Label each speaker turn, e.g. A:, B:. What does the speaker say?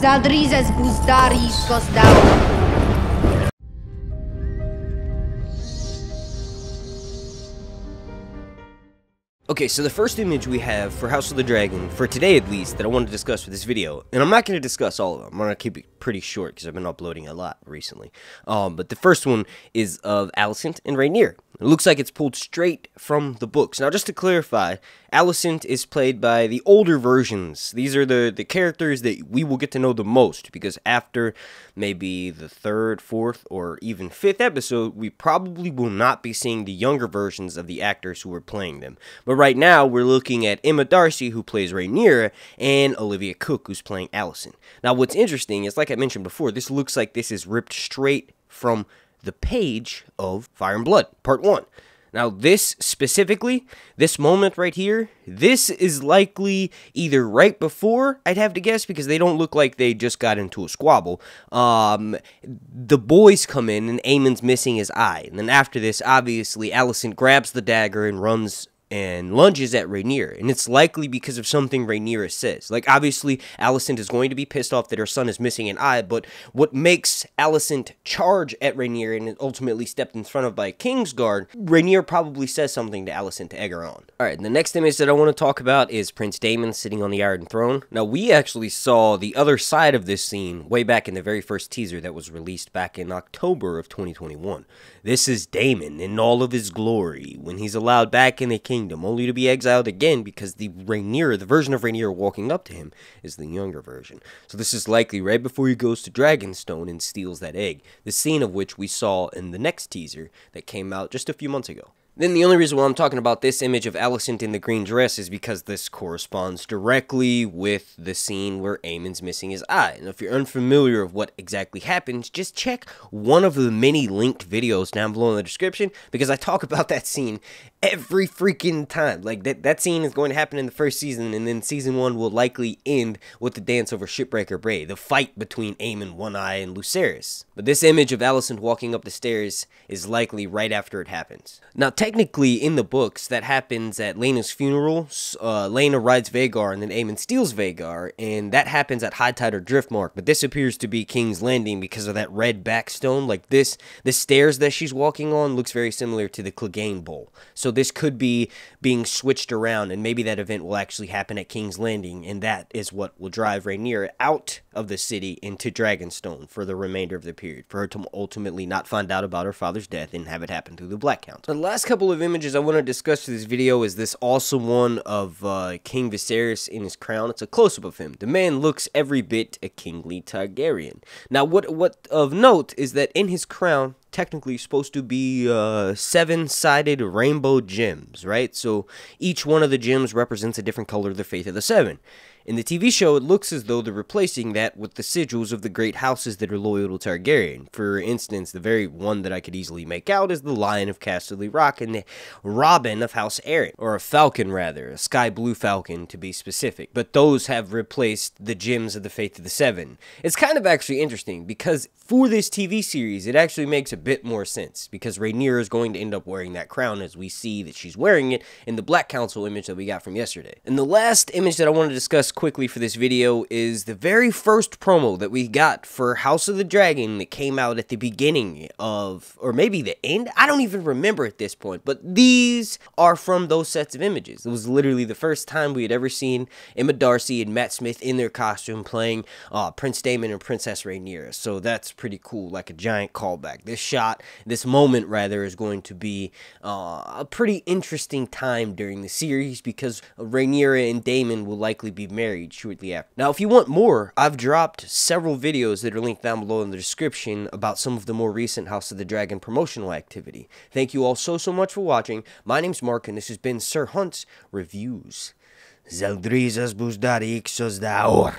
A: Zaldrizes buzdari skozdao.
B: Okay, so the first image we have for House of the Dragon, for today at least, that I want to discuss for this video, and I'm not going to discuss all of them, I'm going to keep it pretty short because I've been uploading a lot recently, but the first one is of Alicent and Rhaenyra. It looks like it's pulled straight from the books. Now, just to clarify, Alicent is played by the older versions. These are the characters that we will get to know the most, because after maybe the third, fourth, or even fifth episode, we probably will not be seeing the younger versions of the actors who are playing them. But right now, we're looking at Emma Darcy, who plays Rhaenyra, and Olivia Cooke, who's playing Alicent. Now, what's interesting is, like I mentioned before, this looks like this is ripped straight from the page of Fire and Blood, Part 1. Now, this specifically, this moment right here, this is likely either right before, I'd have to guess, because they don't look like they just got into a squabble. The boys come in, and Aemon's missing his eye. And then after this, obviously, Alicent grabs the dagger and runs and lunges at Rhaenyra, and it's likely because of something Rhaenyra says. Like, obviously, Alicent is going to be pissed off that her son is missing an eye, but what makes Alicent charge at Rhaenyra and ultimately stepped in front of by a Kingsguard, Rhaenyra probably says something to Alicent to egg her on. Alright, the next image that I want to talk about is Prince Daemon sitting on the Iron Throne. Now, we actually saw the other side of this scene way back in the very first teaser that was released back in October of 2021. This is Daemon in all of his glory, when he's allowed back in the kingdom, only to be exiled again because the version of Rhaenyra walking up to him is the younger version. So this is likely right before he goes to Dragonstone and steals that egg, the scene of which we saw in the next teaser that came out just a few months ago. Then the only reason why I'm talking about this image of Alicent in the green dress is because this corresponds directly with the scene where Aemon's missing his eye. And if you're unfamiliar of what exactly happens, just check one of the many linked videos down below in the description, because I talk about that scene every freaking time. Like, that scene is going to happen in the first season, and then season 1 will likely end with the dance over Shipbreaker Bay, the fight between Aemon, One Eye, and Viserys. But this image of Alicent walking up the stairs is likely right after it happens. Now, technically, in the books, that happens at Laena's funeral. Laena rides Vhagar, and then Aemon steals Vhagar, and that happens at High Tide or Driftmark. But this appears to be King's Landing because of that red backstone. Like this, the stairs that she's walking on looks very similar to the Clegane Bowl. So this could be being switched around, and maybe that event will actually happen at King's Landing, and that is what will drive Rhaenyra out of the city into Dragonstone for the remainder of the period, for her to ultimately not find out about her father's death and have it happen through the Black Council. The last couple of images I want to discuss for this video is this awesome one of King Viserys in his crown. It's a close-up of him. The man looks every bit a kingly Targaryen. Now, what of note is that in his crown, technically supposed to be 7-sided rainbow gems, right? So each one of the gems represents a different color of the Faith of the Seven. In the TV show, it looks as though they're replacing that with the sigils of the great houses that are loyal to Targaryen. For instance, the very one that I could easily make out is the Lion of Casterly Rock and the Robin of House Arryn, or a falcon rather, a sky blue falcon to be specific. But those have replaced the gems of the Faith of the Seven. It's kind of actually interesting because for this TV series, it actually makes a bit more sense, because Rhaenyra is going to end up wearing that crown, as we see that she's wearing it in the Black Council image that we got from yesterday. And the last image that I want to discuss quickly for this video is the very first promo that we got for House of the Dragon that came out at the beginning of, or maybe the end, I don't even remember at this point, but these are from those sets of images. It was literally the first time we had ever seen Emma Darcy and Matt Smith in their costume playing Prince Daemon and Princess Rhaenyra, so that's pretty cool, like a giant callback. This moment rather, is going to be a pretty interesting time during the series, because Rhaenyra and Daemon will likely be married shortly after. Now, if you want more, I've dropped several videos that are linked down below in the description about some of the more recent House of the Dragon promotional activity. Thank you all so much for watching. My name's Mark, and this has been Sir Hunt's Reviews. Zaldrizas buzdari ixos daor.